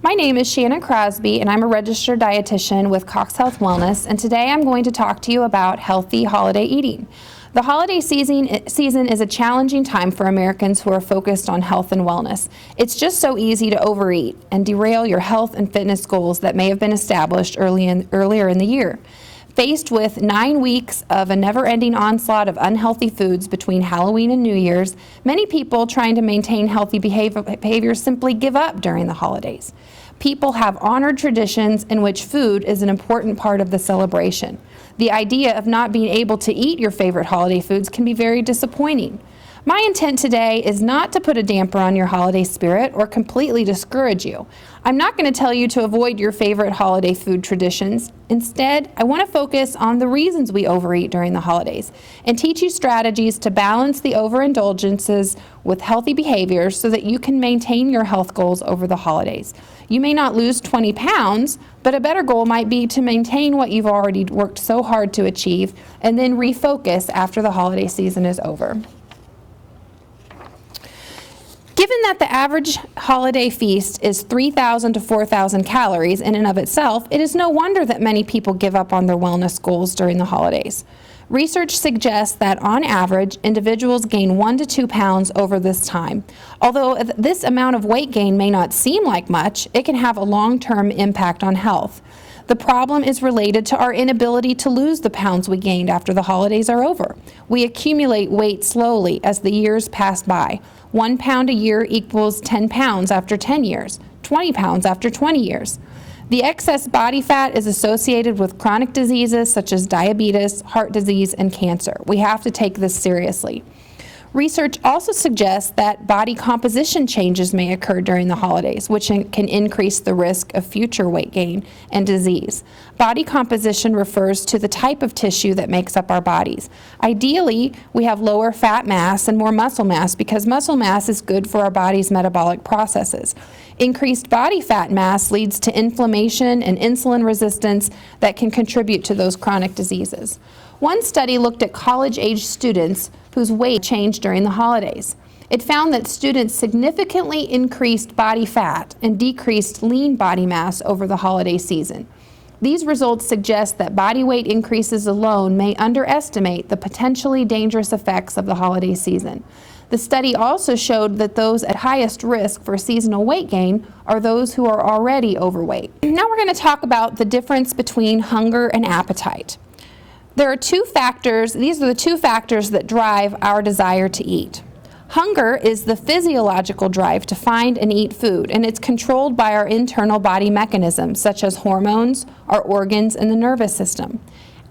My name is Shannon Crosby, and I'm a registered dietitian with CoxHealth Wellness, and today I'm going to talk to you about healthy holiday eating. The holiday season is a challenging time for Americans who are focused on health and wellness. It's just so easy to overeat and derail your health and fitness goals that may have been established earlier in the year. Faced with 9 weeks of a never-ending onslaught of unhealthy foods between Halloween and New Year's, many people trying to maintain healthy behavior simply give up during the holidays. People have honored traditions in which food is an important part of the celebration. The idea of not being able to eat your favorite holiday foods can be very disappointing. My intent today is not to put a damper on your holiday spirit or completely discourage you. I'm not going to tell you to avoid your favorite holiday food traditions. Instead, I want to focus on the reasons we overeat during the holidays and teach you strategies to balance the overindulgences with healthy behaviors so that you can maintain your health goals over the holidays. You may not lose 20 pounds, but a better goal might be to maintain what you've already worked so hard to achieve and then refocus after the holiday season is over. Given that the average holiday feast is 3,000 to 4,000 calories in and of itself, it is no wonder that many people give up on their wellness goals during the holidays. Research suggests that on average, individuals gain 1 to 2 pounds over this time. Although this amount of weight gain may not seem like much, it can have a long-term impact on health. The problem is related to our inability to lose the pounds we gained after the holidays are over. We accumulate weight slowly as the years pass by. 1 pound a year equals 10 pounds after 10 years, 20 pounds after 20 years. The excess body fat is associated with chronic diseases such as diabetes, heart disease, and cancer. We have to take this seriously. Research also suggests that body composition changes may occur during the holidays, which can increase the risk of future weight gain and disease. Body composition refers to the type of tissue that makes up our bodies. Ideally, we have lower fat mass and more muscle mass because muscle mass is good for our body's metabolic processes. Increased body fat mass leads to inflammation and insulin resistance that can contribute to those chronic diseases. One study looked at college-age students whose weight changed during the holidays. It found that students significantly increased body fat and decreased lean body mass over the holiday season. These results suggest that body weight increases alone may underestimate the potentially dangerous effects of the holiday season. The study also showed that those at highest risk for seasonal weight gain are those who are already overweight. Now we're going to talk about the difference between hunger and appetite. There are two factors, these are the two factors that drive our desire to eat. Hunger is the physiological drive to find and eat food, and it's controlled by our internal body mechanisms, such as hormones, our organs, and the nervous system.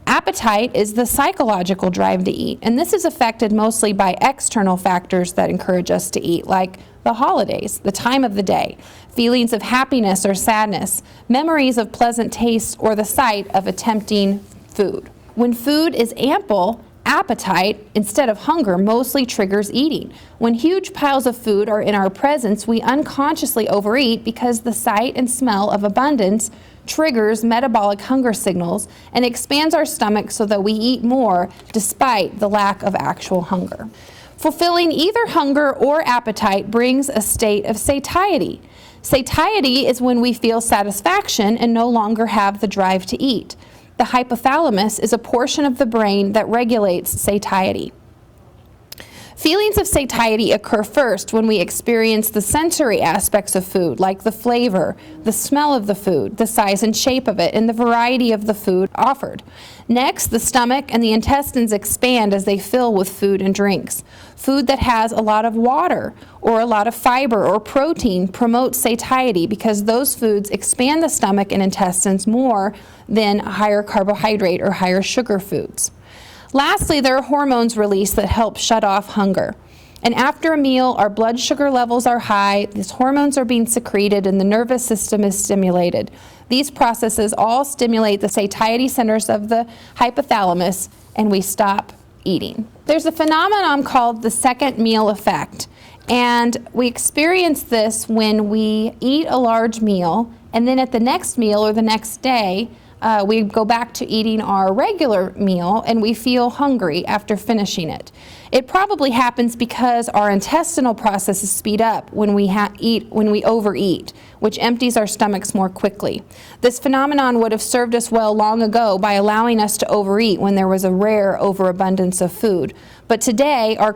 Appetite is the psychological drive to eat, and this is affected mostly by external factors that encourage us to eat, like the holidays, the time of the day, feelings of happiness or sadness, memories of pleasant tastes, or the sight of a tempting food. When food is ample, appetite, instead of hunger, mostly triggers eating. When huge piles of food are in our presence, we unconsciously overeat because the sight and smell of abundance triggers metabolic hunger signals and expands our stomach so that we eat more despite the lack of actual hunger. Fulfilling either hunger or appetite brings a state of satiety. Satiety is when we feel satisfaction and no longer have the drive to eat. The hypothalamus is a portion of the brain that regulates satiety. Feelings of satiety occur first when we experience the sensory aspects of food, like the flavor, the smell of the food, the size and shape of it, and the variety of the food offered. Next, the stomach and the intestines expand as they fill with food and drinks. Food that has a lot of water or a lot of fiber or protein promotes satiety because those foods expand the stomach and intestines more than higher carbohydrate or higher sugar foods. Lastly, there are hormones released that help shut off hunger. And after a meal, our blood sugar levels are high, these hormones are being secreted, and the nervous system is stimulated. These processes all stimulate the satiety centers of the hypothalamus, and we stop eating. There's a phenomenon called the second meal effect, and we experience this when we eat a large meal, and then at the next meal or the next day, we go back to eating our regular meal and we feel hungry after finishing it. It probably happens because our intestinal processes speed up when we overeat, which empties our stomachs more quickly. This phenomenon would have served us well long ago by allowing us to overeat when there was a rare overabundance of food. But today, in our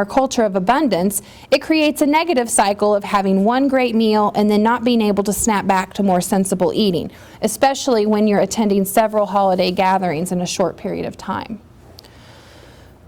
culture of abundance, it creates a negative cycle of having one great meal and then not being able to snap back to more sensible eating, especially when you're attending several holiday gatherings in a short period of time.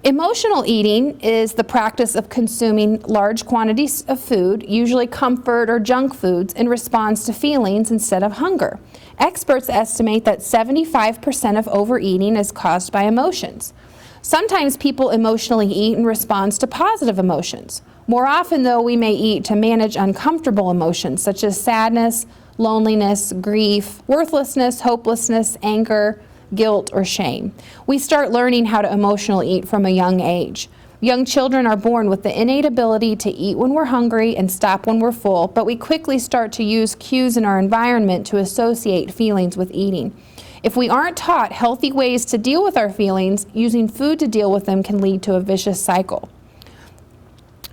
Emotional eating is the practice of consuming large quantities of food, usually comfort or junk foods, in response to feelings instead of hunger. Experts estimate that 75% of overeating is caused by emotions. Sometimes people emotionally eat in response to positive emotions. More often, though, we may eat to manage uncomfortable emotions such as sadness, loneliness, grief, worthlessness, hopelessness, anger, guilt, or shame. We start learning how to emotionally eat from a young age. Young children are born with the innate ability to eat when we're hungry and stop when we're full, but we quickly start to use cues in our environment to associate feelings with eating. If we aren't taught healthy ways to deal with our feelings, using food to deal with them can lead to a vicious cycle.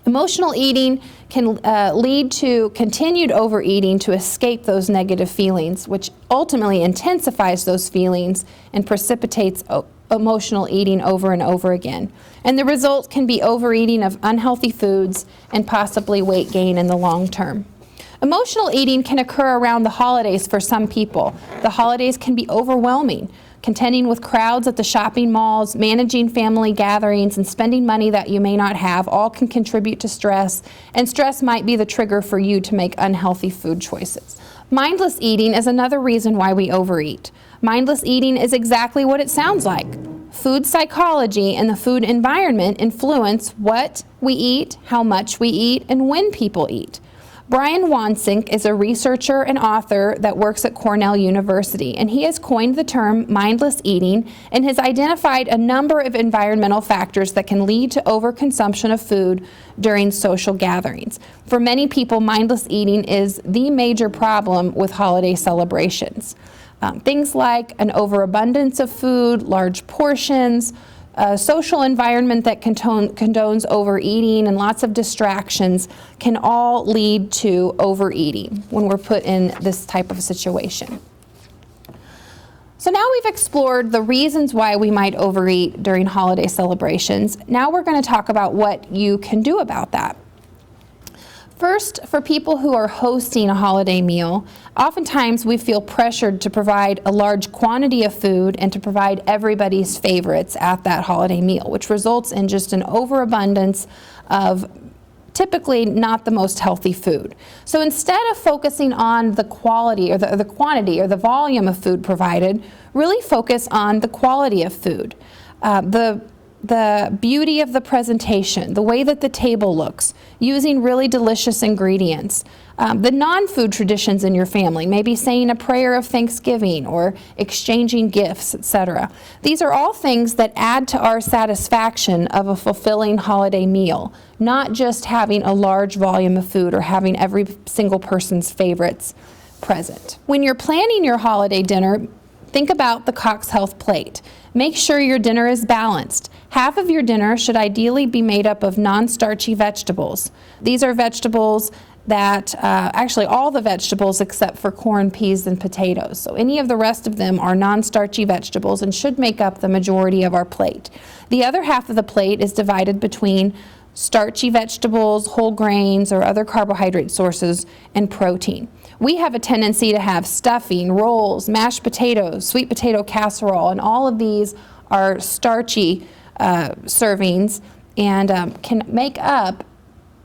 Emotional eating can lead to continued overeating to escape those negative feelings, which ultimately intensifies those feelings and precipitates emotional eating over and over again. And the result can be overeating of unhealthy foods and possibly weight gain in the long term. Emotional eating can occur around the holidays for some people. The holidays can be overwhelming. Contending with crowds at the shopping malls, managing family gatherings, and spending money that you may not have all can contribute to stress, and stress might be the trigger for you to make unhealthy food choices. Mindless eating is another reason why we overeat. Mindless eating is exactly what it sounds like. Food psychology and the food environment influence what we eat, how much we eat, and when people eat. Brian Wansink is a researcher and author that works at Cornell University, and he has coined the term mindless eating and has identified a number of environmental factors that can lead to overconsumption of food during social gatherings. For many people, mindless eating is the major problem with holiday celebrations. Things like an overabundance of food, large portions, a social environment that condones overeating, and lots of distractions can all lead to overeating when we're put in this type of situation. So now we've explored the reasons why we might overeat during holiday celebrations. Now we're going to talk about what you can do about that. First, for people who are hosting a holiday meal, oftentimes we feel pressured to provide a large quantity of food and to provide everybody's favorites at that holiday meal, which results in just an overabundance of typically not the most healthy food. So instead of focusing on the quality or the quantity or the volume of food provided, really focus on the quality of food. The beauty of the presentation, the way that the table looks, using really delicious ingredients, the non-food traditions in your family, maybe saying a prayer of thanksgiving or exchanging gifts, etc. These are all things that add to our satisfaction of a fulfilling holiday meal, not just having a large volume of food or having every single person's favorites present. When you're planning your holiday dinner, think about the CoxHealth plate. Make sure your dinner is balanced. Half of your dinner should ideally be made up of non-starchy vegetables. These are vegetables that, actually all the vegetables except for corn, peas, and potatoes. So any of the rest of them are non-starchy vegetables and should make up the majority of our plate. The other half of the plate is divided between starchy vegetables, whole grains, or other carbohydrate sources, and protein. We have a tendency to have stuffing, rolls, mashed potatoes, sweet potato casserole, and all of these are starchy servings and can make up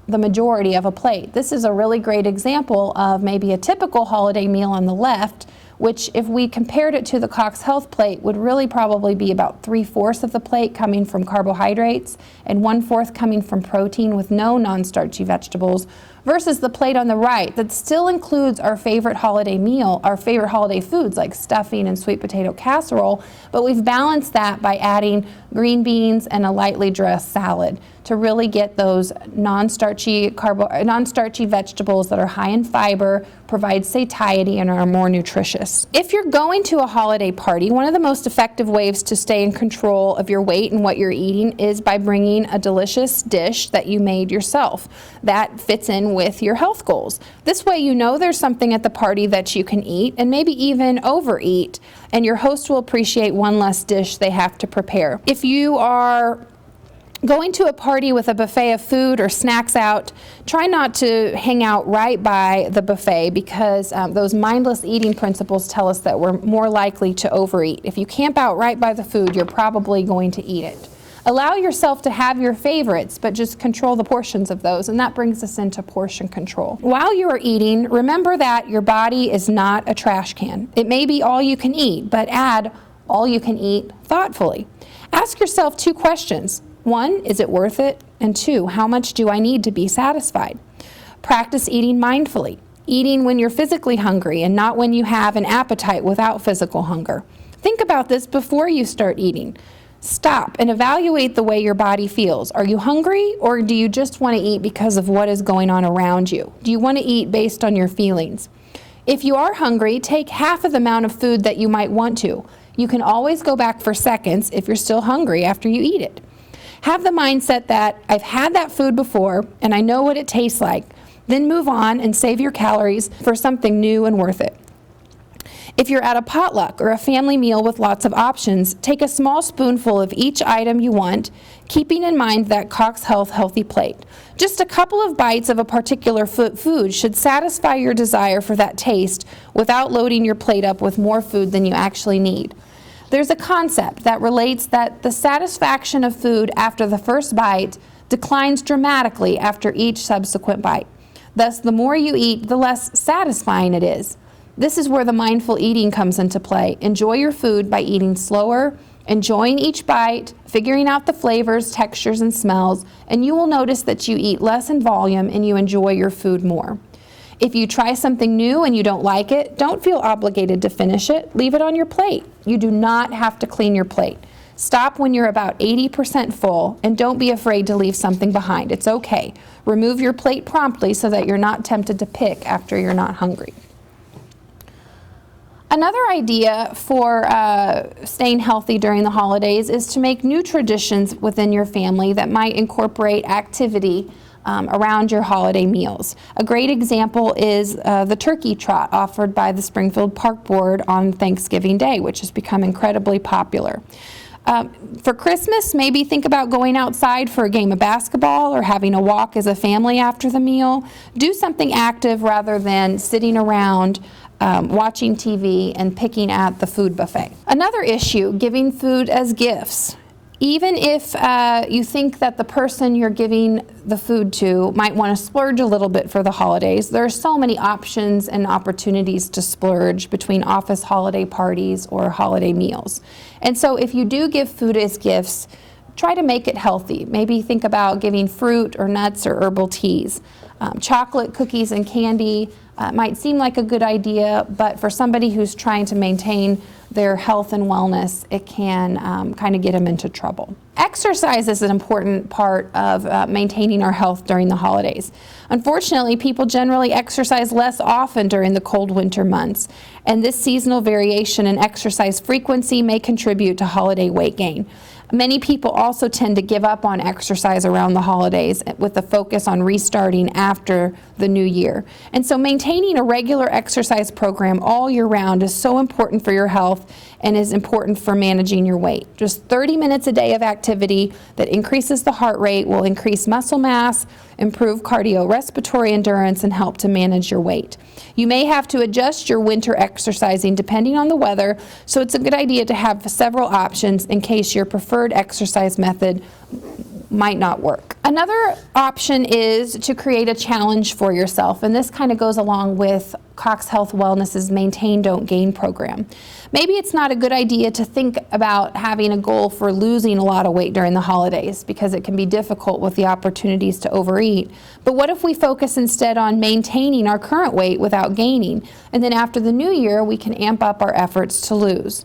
the majority of a plate. This is a really great example of maybe a typical holiday meal on the left, which if we compared it to the CoxHealth plate would really probably be about 3/4 of the plate coming from carbohydrates and 1/4 coming from protein with no non-starchy vegetables, versus the plate on the right that still includes our favorite holiday meal, our favorite holiday foods like stuffing and sweet potato casserole, but we've balanced that by adding green beans and a lightly dressed salad to really get those non-starchy vegetables that are high in fiber, provide satiety, and are more nutritious. If you're going to a holiday party, one of the most effective ways to stay in control of your weight and what you're eating is by bringing a delicious dish that you made yourself that fits in with your health goals. This way you know there's something at the party that you can eat and maybe even overeat, and your host will appreciate one less dish they have to prepare. If you are going to a party with a buffet of food or snacks out, try not to hang out right by the buffet because those mindless eating principles tell us that we're more likely to overeat. If you camp out right by the food, you're probably going to eat it. Allow yourself to have your favorites, but just control the portions of those, and that brings us into portion control. While you are eating, remember that your body is not a trash can. It may be all you can eat, but add all you can eat thoughtfully. Ask yourself 2 questions. 1, is it worth it? And 2, how much do I need to be satisfied? Practice eating mindfully, eating when you're physically hungry and not when you have an appetite without physical hunger. Think about this before you start eating. Stop and evaluate the way your body feels. Are you hungry, or do you just want to eat because of what is going on around you? Do you want to eat based on your feelings? If you are hungry, take half of the amount of food that you might want to. You can always go back for seconds if you're still hungry after you eat it. Have the mindset that I've had that food before and I know what it tastes like. Then move on and save your calories for something new and worth it. If you're at a potluck or a family meal with lots of options, take a small spoonful of each item you want, keeping in mind that CoxHealth healthy plate. Just a couple of bites of a particular food should satisfy your desire for that taste without loading your plate up with more food than you actually need. There's a concept that relates that the satisfaction of food after the first bite declines dramatically after each subsequent bite. Thus, the more you eat, the less satisfying it is. This is where the mindful eating comes into play. Enjoy your food by eating slower, enjoying each bite, figuring out the flavors, textures, and smells, and you will notice that you eat less in volume and you enjoy your food more. If you try something new and you don't like it, don't feel obligated to finish it. Leave it on your plate. You do not have to clean your plate. Stop when you're about 80% full, and don't be afraid to leave something behind. It's okay. Remove your plate promptly so that you're not tempted to pick after you're not hungry. Another idea for staying healthy during the holidays is to make new traditions within your family that might incorporate activity around your holiday meals. A great example is the turkey trot offered by the Springfield Park Board on Thanksgiving Day, which has become incredibly popular. For Christmas, maybe think about going outside for a game of basketball or having a walk as a family after the meal. Do something active rather than sitting around watching TV and picking at the food buffet. Another issue, giving food as gifts. Even if you think that the person you're giving the food to might want to splurge a little bit for the holidays, there are so many options and opportunities to splurge between office holiday parties or holiday meals. And so if you do give food as gifts, try to make it healthy. Maybe think about giving fruit or nuts or herbal teas. Chocolate, cookies, and candy might seem like a good idea, but for somebody who's trying to maintain their health and wellness, it can kind of get them into trouble. Exercise is an important part of maintaining our health during the holidays. Unfortunately, people generally exercise less often during the cold winter months, and this seasonal variation in exercise frequency may contribute to holiday weight gain. Many people also tend to give up on exercise around the holidays with a focus on restarting after the new year. And so maintaining a regular exercise program all year round is so important for your health and is important for managing your weight. Just 30 minutes a day of activity that increases the heart rate will increase muscle mass, improve cardiorespiratory endurance, and help to manage your weight. You may have to adjust your winter exercising depending on the weather, so it's a good idea to have several options in case your preferred exercise method might not work. Another option is to create a challenge for yourself, and this kind of goes along with CoxHealth Wellness's Maintain Don't Gain program. Maybe it's not a good idea to think about having a goal for losing a lot of weight during the holidays because it can be difficult with the opportunities to overeat. But what if we focus instead on maintaining our current weight without gaining, and then after the new year we can amp up our efforts to lose?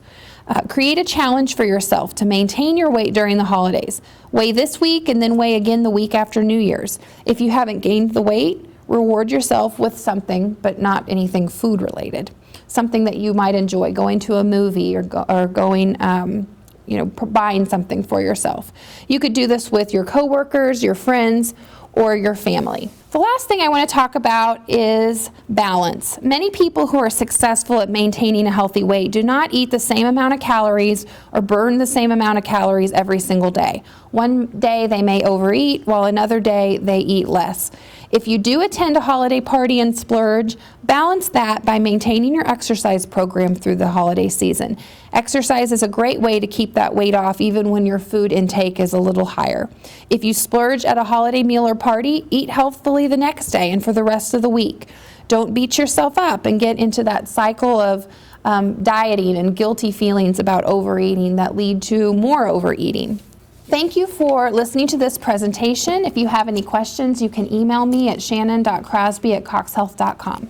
Create a challenge for yourself to maintain your weight during the holidays. Weigh this week and then weigh again the week after New Year's. If you haven't gained the weight, reward yourself with something, but not anything food related. Something that you might enjoy, going to a movie or going, buying something for yourself. You could do this with your coworkers, your friends, or your family. The last thing I want to talk about is balance. Many people who are successful at maintaining a healthy weight do not eat the same amount of calories or burn the same amount of calories every single day. One day they may overeat, while another day they eat less. If you do attend a holiday party and splurge, balance that by maintaining your exercise program through the holiday season. Exercise is a great way to keep that weight off even when your food intake is a little higher. If you splurge at a holiday meal or party, eat healthfully the next day and for the rest of the week. Don't beat yourself up and get into that cycle of dieting and guilty feelings about overeating that lead to more overeating. Thank you for listening to this presentation. If you have any questions, you can email me at shannon.crosby@coxhealth.com.